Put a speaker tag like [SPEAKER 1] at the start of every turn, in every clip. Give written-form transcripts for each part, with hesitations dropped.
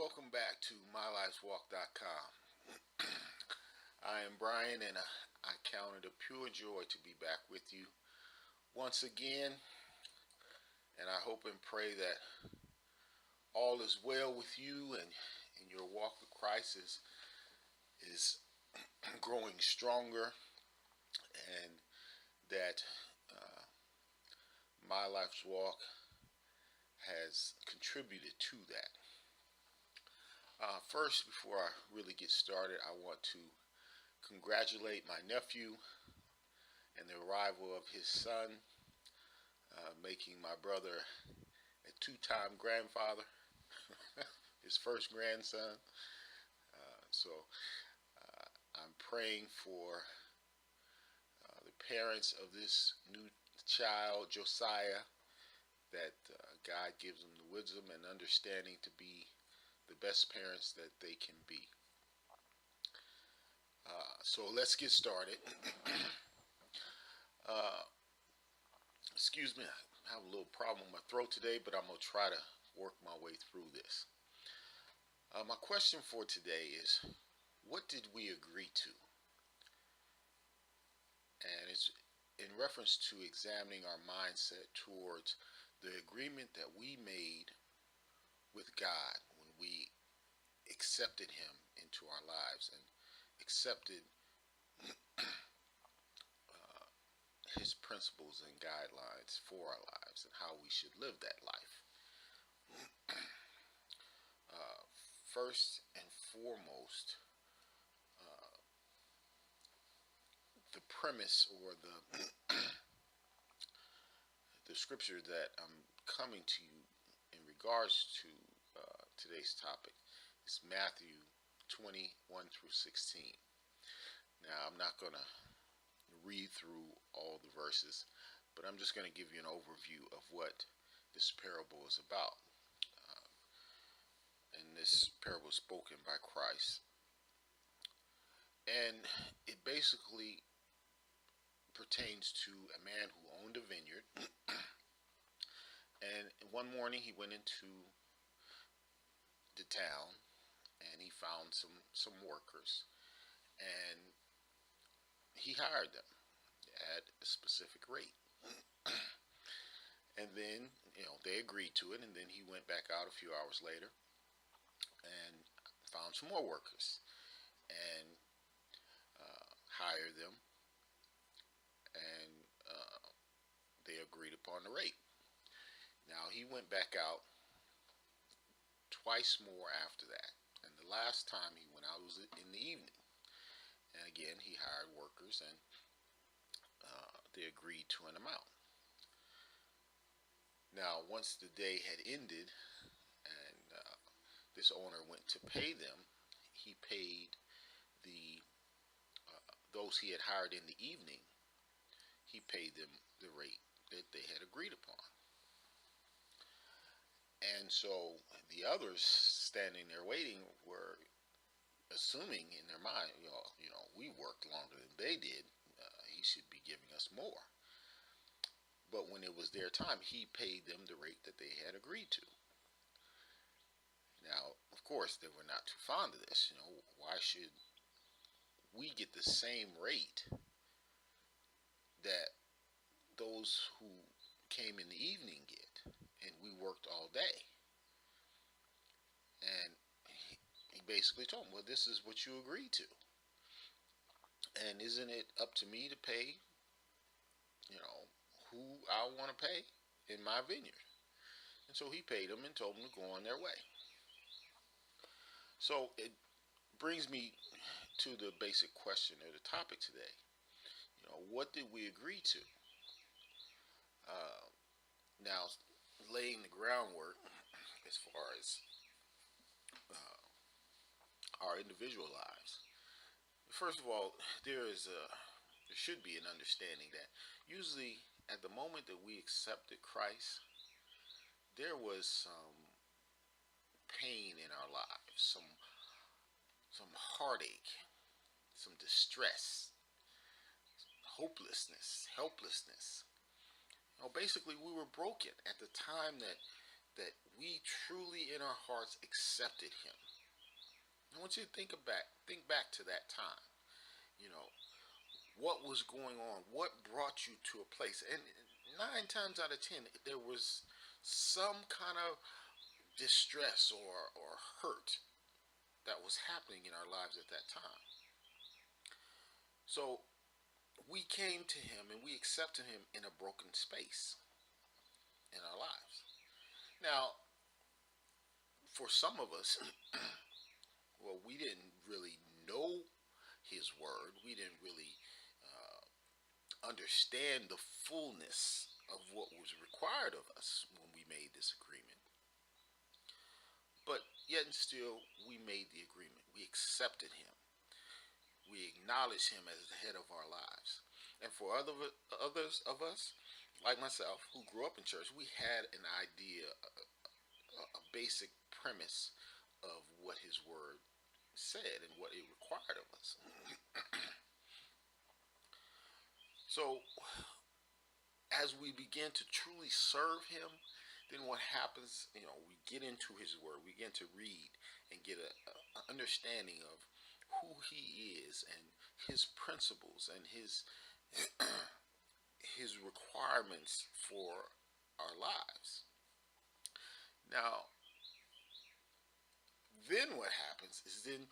[SPEAKER 1] Welcome back to mylifeswalk.com. I am Brian, and I count it a pure joy to be back with you once again. And I hope and pray that all is well with you, and your walk with Christ is growing stronger, and that My Life's Walk has contributed to that. First, before I really get started, I want to congratulate my nephew and the arrival of his son, making my brother a two-time grandfather, his first grandson. So I'm praying for the parents of this new child, Josiah, that God gives them the wisdom and understanding to be the best parents that they can be. So let's get started. Excuse me, I have a little problem with my throat today, but I'm going to try to work my way through this. My question for today is, what did we agree to? And it's in reference to examining our mindset towards the agreement that we made with God when we accepted Him into our lives and accepted His principles and guidelines for our lives and how we should live that life. First and foremost, the premise or the scripture that I'm coming to you in regards to today's topic is Matthew 21 through 16. Now, I'm not going to read through all the verses, but I'm just going to give you an overview of what this parable is about. And this parable is spoken by Christ. And it basically pertains to a man who owned a vineyard. And one morning he went into the town and he found some workers, and he hired them at a specific rate. And then, they agreed to it, and then he went back out a few hours later and found some more workers and hired them, and they agreed upon the rate. Now, he went back out twice more after that, and the last time he went out was in the evening. And again, he hired workers, and they agreed to an amount. Now, once the day had ended and this owner went to pay them, he paid those he had hired in the evening, he paid them the rate that they had agreed upon. And so the others standing there waiting were assuming in their mind, we worked longer than they did. He should be giving us more. But when it was their time, he paid them the rate that they had agreed to. Now, of course, they were not too fond of this. Why should we get the same rate that those who came in the evening get, and we worked all day? And he basically told them, well, this is what you agreed to. And isn't it up to me to pay, who I want to pay in my vineyard? And so he paid them and told them to go on their way. So it brings me to the basic question or the topic today. What did we agree to? Now, laying the groundwork as far as our individual lives. First of all, there should be an understanding that usually at the moment that we accepted Christ, there was some pain in our lives, some heartache, some distress, hopelessness, helplessness. Basically, we were broken at the time that we truly in our hearts accepted him. I want you to think back to that time. You know, what was going on? What brought you to a place? And 9 times out of 10, there was some kind of distress or hurt that was happening in our lives at that time. So we came to him and we accepted him in a broken space in our lives. Now, for some of us, well, we didn't really know his word. We didn't really understand the fullness of what was required of us when we made this agreement. But yet and still, we made the agreement. We accepted him. We acknowledged him as the head of our lives. And for others of us, like myself, who grew up in church, we had an idea, a basic premise of what his word said and what it required of us. So, as we begin to truly serve him, then what happens, we get into his word, we begin to read and get a understanding of who he is and his principles and his requirements for our lives. Now, then what happens is then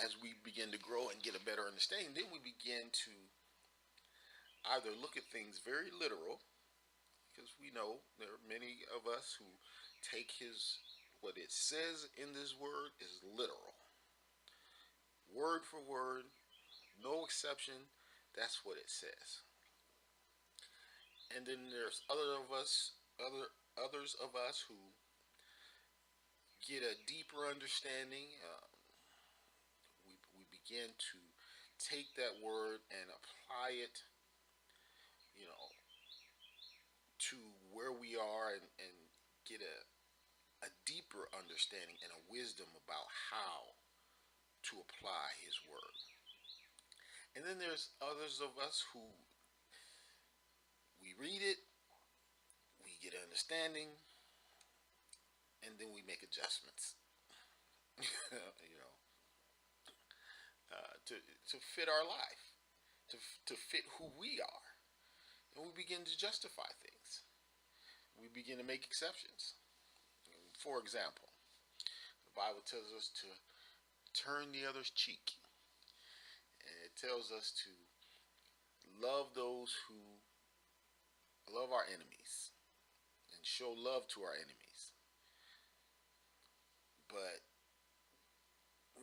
[SPEAKER 1] as we begin to grow and get a better understanding, then we begin to either look at things very literal, because we know there are many of us who take what it says in this word is literal, word for word, no exception. That's what it says. And then there's others of us who get a deeper understanding. We begin to take that word and apply it, to where we are and get a deeper understanding and a wisdom about how to apply his word. And then there's others of us who we read it, we get an understanding, and then we make adjustments. To fit our life, to fit who we are. And we begin to justify things. We begin to make exceptions. For example, the Bible tells us to turn the other's cheek. And it tells us to love our enemies and show love to our enemies. But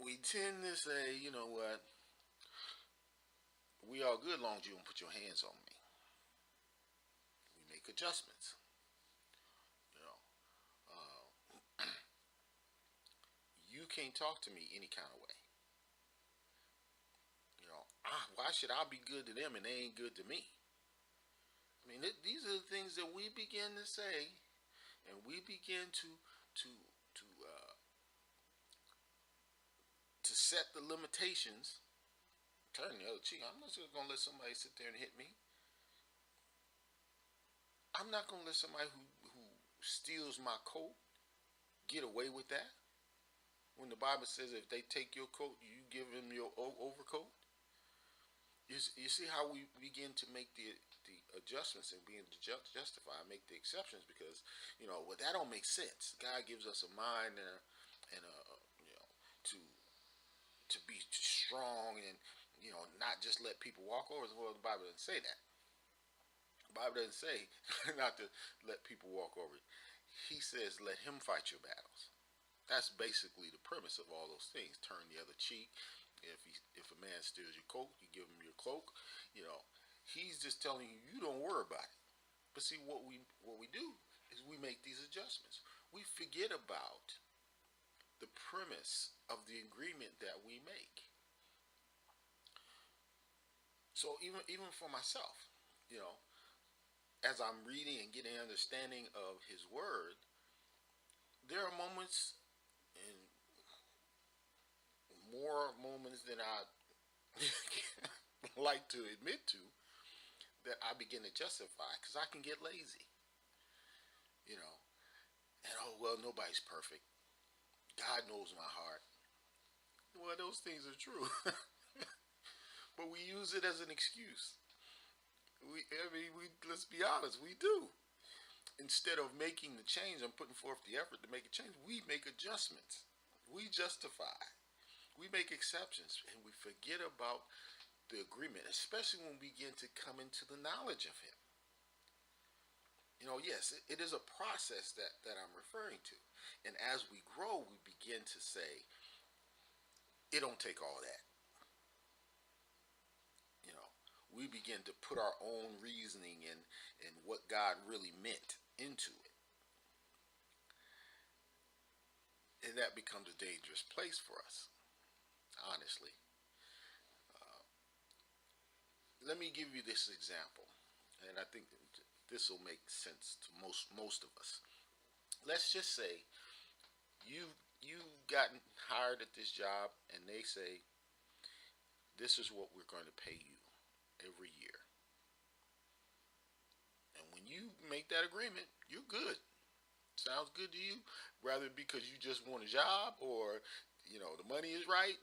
[SPEAKER 1] we tend to say, you know what, we all good long as you don't put your hands on me. We make adjustments. You can't talk to me any kind of way. Why should I be good to them and they ain't good to me? I mean, these are the things that we begin to say, and we begin to set the limitations. Turn the other cheek. I'm not just gonna let somebody sit there and hit me. I'm not gonna let somebody who steals my coat get away with that. When the Bible says if they take your coat, you give them your overcoat. You see how we begin to make the adjustments and begin to justify, make the exceptions, because well, that don't make sense. God gives us a mind and a to be strong and not just let people walk over. Well, the Bible doesn't say that. The Bible doesn't say not to let people walk over. He says let him fight your battles. That's basically the premise of all those things. Turn the other cheek. If a man steals your coat, you give him your cloak. He's just telling you, you don't worry about it. But see, what we do is we make these adjustments. We forget about the premise of the agreement that we make. So even for myself, as I'm reading and getting an understanding of his word, there are moments, and more moments than I like to admit to, that I begin to justify because I can get lazy. And oh, well, nobody's perfect. God knows my heart. Well, those things are true. But we use it as an excuse. Let's be honest, we do. Instead of making the change and putting forth the effort to make a change, we make adjustments. We justify. We make exceptions, and we forget about the agreement, especially when we begin to come into the knowledge of Him. Yes, it is a process that I'm referring to. And as we grow, we begin to say, it don't take all that. You know, we begin to put our own reasoning and what God really meant into it. And that becomes a dangerous place for us, honestly. Uh, Let me give you this example, and I think this will make sense to most of us. Let's just say you've gotten hired at this job, and they say this is what we're going to pay you every year. And when you make that agreement, you're good. Sounds good to you, rather because you just want a job or the money is right.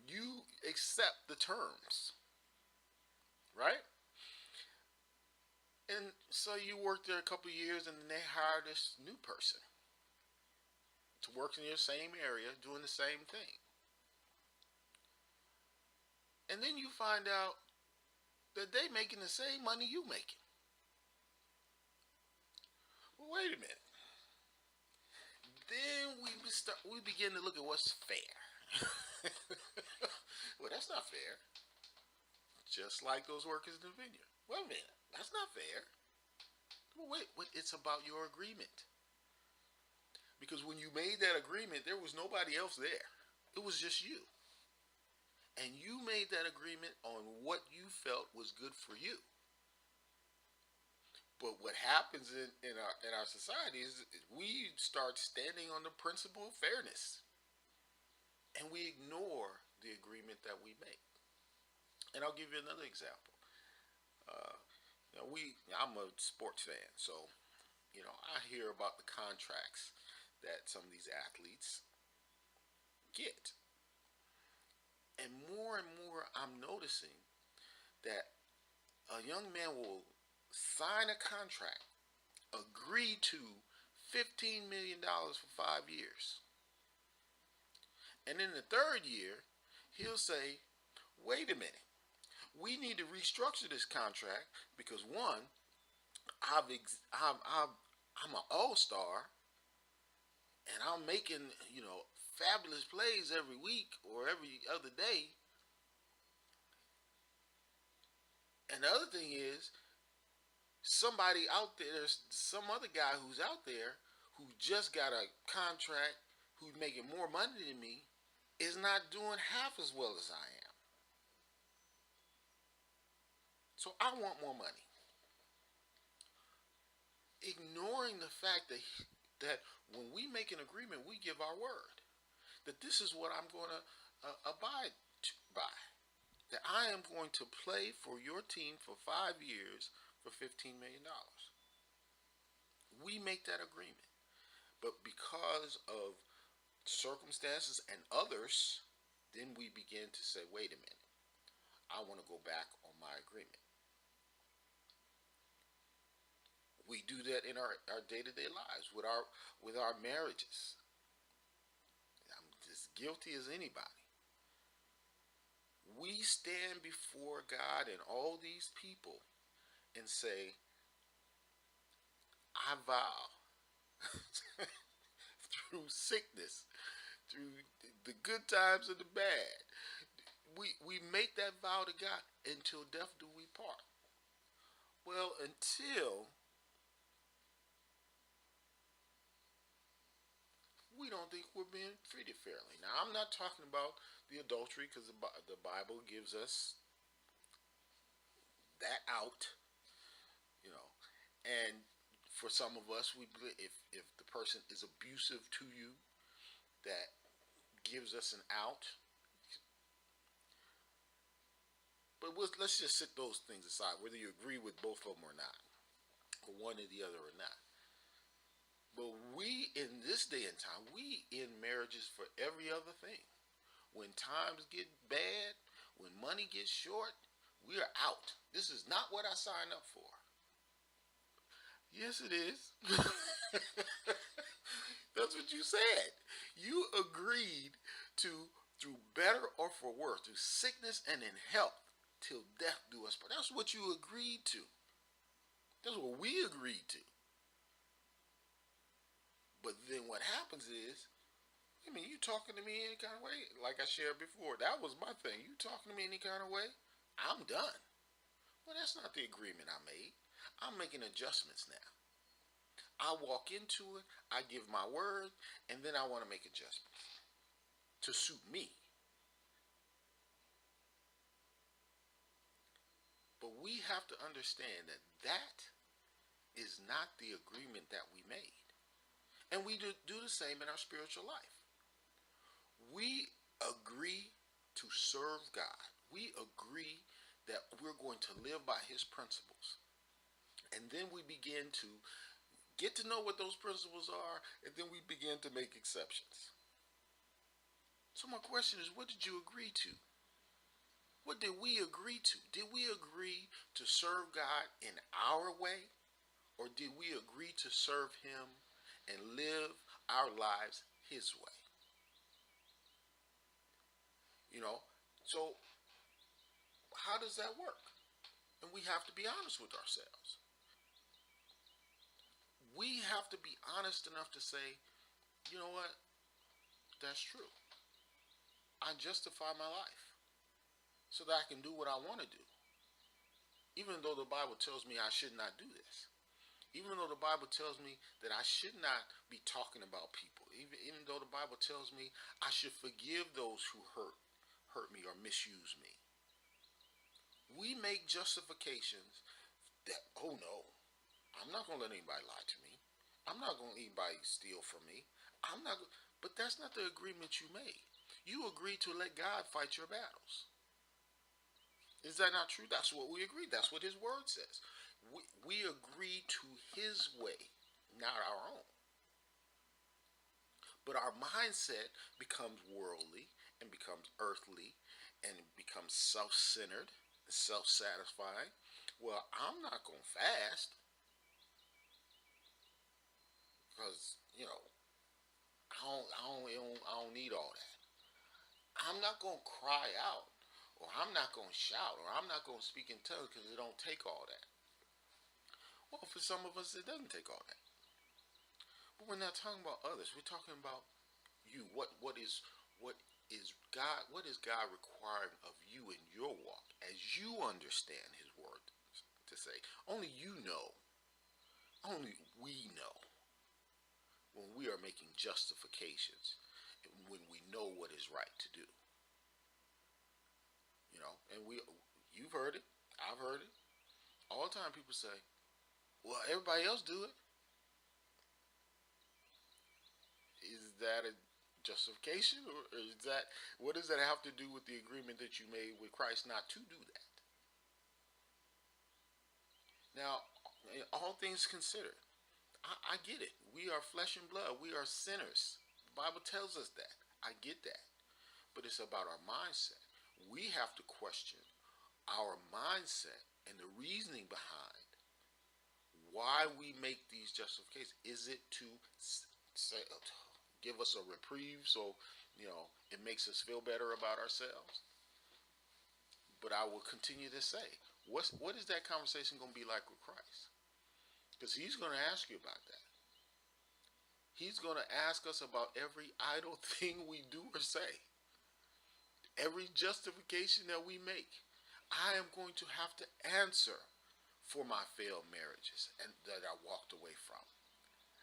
[SPEAKER 1] You accept the terms, right? And so you work there a couple of years, and then they hire this new person to work in your same area doing the same thing. And then you find out that they making the same money you making. Well, wait a minute. Then we begin to look at what's fair. Well, that's not fair. Just like those workers in the vineyard. Wait a minute, that's not fair. Well, wait, it's about your agreement. Because when you made that agreement, there was nobody else there. It was just you. And you made that agreement on what you felt was good for you. But what happens in our society is we start standing on the principle of fairness, and we ignore the agreement that we make. And I'll give you another example. Uh, I'm a sports fan, so I hear about the contracts that some of these athletes get, and more, I'm noticing that a young man will sign a contract, agree to $15 million for 5 years. And in the third year, he'll say, wait a minute, we need to restructure this contract because one, I'm an all-star and I'm making, fabulous plays every week or every other day. And the other thing is, somebody out there, there's some other guy who's out there who just got a contract, who's making more money than me, is not doing half as well as I am. So I want more money. Ignoring the fact that when we make an agreement, we give our word that this is what I'm going to abide by. That I am going to play for your team for 5 years for $15 million. We make that agreement. But because of circumstances and others, then we begin to say, wait a minute, I want to go back on my agreement. We do that in our day-to-day lives with our marriages. I'm as guilty as anybody. We stand before God and all these people and say, I vow through sickness, through the good times and the bad. We make that vow to God, until death do we part. Well, until we don't think we're being treated fairly. Now, I'm not talking about the adultery because the Bible gives us that out, you know. And for some of us, we believe if the person is abusive to you, that gives us an out. But let's just set those things aside, whether you agree with both of them or not, or one or the other or not. But we, in this day and time, we in marriages for every other thing. When times get bad, when money gets short, we are out. This is not what I signed up for. Yes, it is. That's what you said. You agreed to, through better or for worse, through sickness and in health, till death do us part. That's what you agreed to. That's what we agreed to. But then what happens is, I mean, you talking to me any kind of way, like I shared before. That was my thing. You talking to me any kind of way, I'm done. Well, that's not the agreement I made. I'm making adjustments now. I walk into it, I give my word, and then I want to make adjustments to suit me. But we have to understand that that is not the agreement that we made. And we do the same in our spiritual life. We agree to serve God. We agree that we're going to live by His principles. And then we begin to get to know what those principles are, and then we begin to make exceptions. So my question is, what did you agree to? What did we agree to? Did we agree to serve God in our way? Or did we agree to serve Him and live our lives His way? You know, so how does that work? And we have to be honest with ourselves. We have to be honest enough to say, you know what? That's true. I justify my life so that I can do what I want to do. Even though the Bible tells me I should not do this. Even though the Bible tells me that I should not be talking about people. Even though the Bible tells me I should forgive those who hurt me or misuse me. We make justifications that, oh no, I'm not going to let anybody lie to me. I'm not going to let anybody steal from me. I'm not. But that's not the agreement you made. You agreed to let God fight your battles. Is that not true? That's what we agreed. That's what His word says. We agree to His way, not our own. But our mindset becomes worldly and becomes earthly and becomes self-centered, self-satisfying. Well, I'm not going to fast because, I don't need all that. I'm not going to cry out, or I'm not going to shout, or I'm not going to speak in tongues because it don't take all that. Well, for some of us, it doesn't take all that. But we're not talking about others. We're talking about you. What is God? What is God requiring of you in your walk as you understand His word to say? Only you know. Only we know when we are making justifications and when we know what is right to do. And you've heard it. I've heard it. All the time people say, well, everybody else do it. Is that a justification, or is that, what does that have to do with the agreement that you made with Christ not to do that? Now, all things considered, I get it. We are flesh and blood. We are sinners. The Bible tells us that. I get that. But it's about our mindset. We have to question our mindset and the reasoning behind why we make these justifications. Is it to say, give us a reprieve so it makes us feel better about ourselves? But I will continue to say, what is that conversation going to be like with Christ? Because He's going to ask you about that. He's going to ask us about every idle thing we do or say. Every justification that we make. I am going to have to answer for my failed marriages and that I walked away from.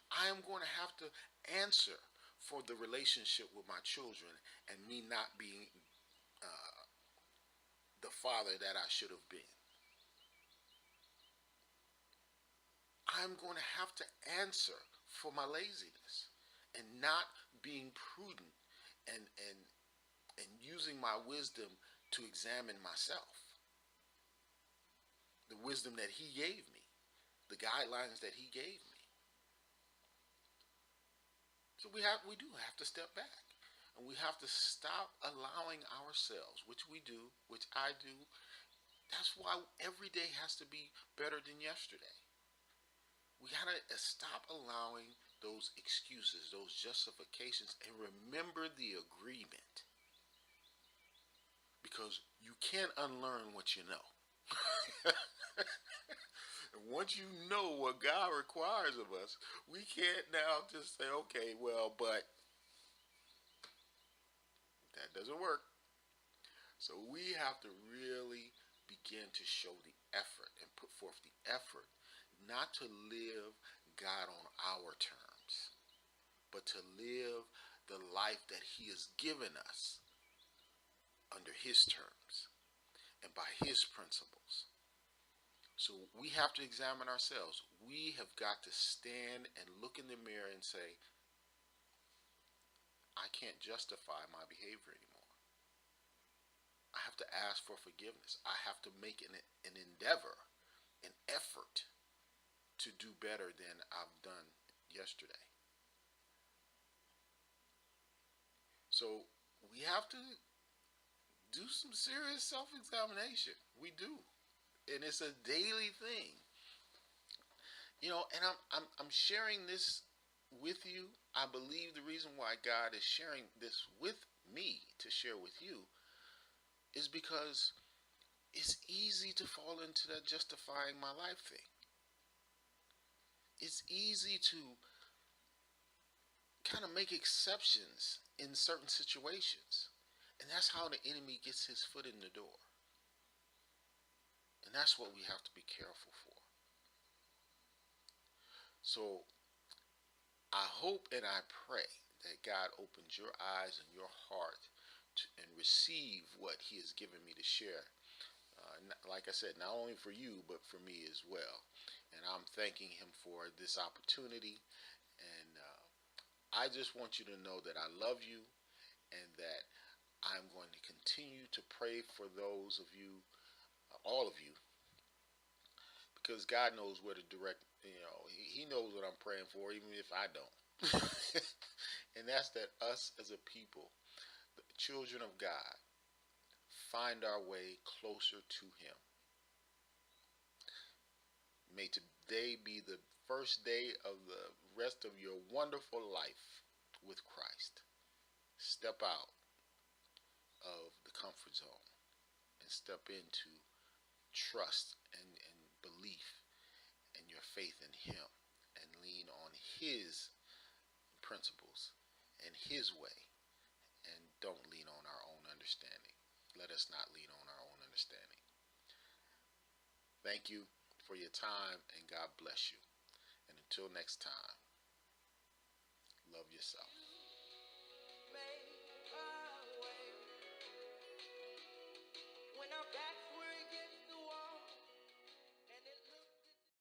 [SPEAKER 1] I am going to have to answer for the relationship with my children and me not being the father that I should have been. I'm going to have to answer for my laziness and not being prudent and using my wisdom to examine myself. The wisdom that He gave me, the guidelines that He gave me. So we do have to step back. And we have to stop allowing ourselves, which we do, which I do. That's why every day has to be better than yesterday. We gotta stop allowing those excuses, those justifications, and remember the agreement. Because you can't unlearn what you know. And once you know what God requires of us, we can't now just say, okay, well, but that doesn't work. So we have to really begin to show the effort and put forth the effort not to live God on our terms, but to live the life that He has given us under His terms and by His principles. So we have to examine ourselves. We have got to stand and look in the mirror and say, I can't justify my behavior anymore. I have to ask for forgiveness. I have to make an endeavor, an effort to do better than I've done yesterday. So we have to do some serious self-examination. We do. And it's a daily thing. And I'm sharing this with you. I believe the reason why God is sharing this with me to share with you is because it's easy to fall into that justifying my life thing. It's easy to kind of make exceptions in certain situations. And that's how the enemy gets his foot in the door. And that's what we have to be careful for. So I hope and I pray that God opens your eyes and your heart and receive what He has given me to share. Like I said, not only for you, but for me as well. And I'm thanking Him for this opportunity. And I just want you to know that I love you and that I'm going to continue to pray for those of you, all of you, because God knows where to direct. He knows what I'm praying for, even if I don't. And that's that us as a people, the children of God, find our way closer to Him. May today be the first day of the rest of your wonderful life with Christ. Step out of the comfort zone and step into trust and belief and your faith in Him and lean on His principles and His way, and don't lean on our own understanding. Let us not lean on our own understanding. Thank you for your time, and God bless you. And until next time, love yourself.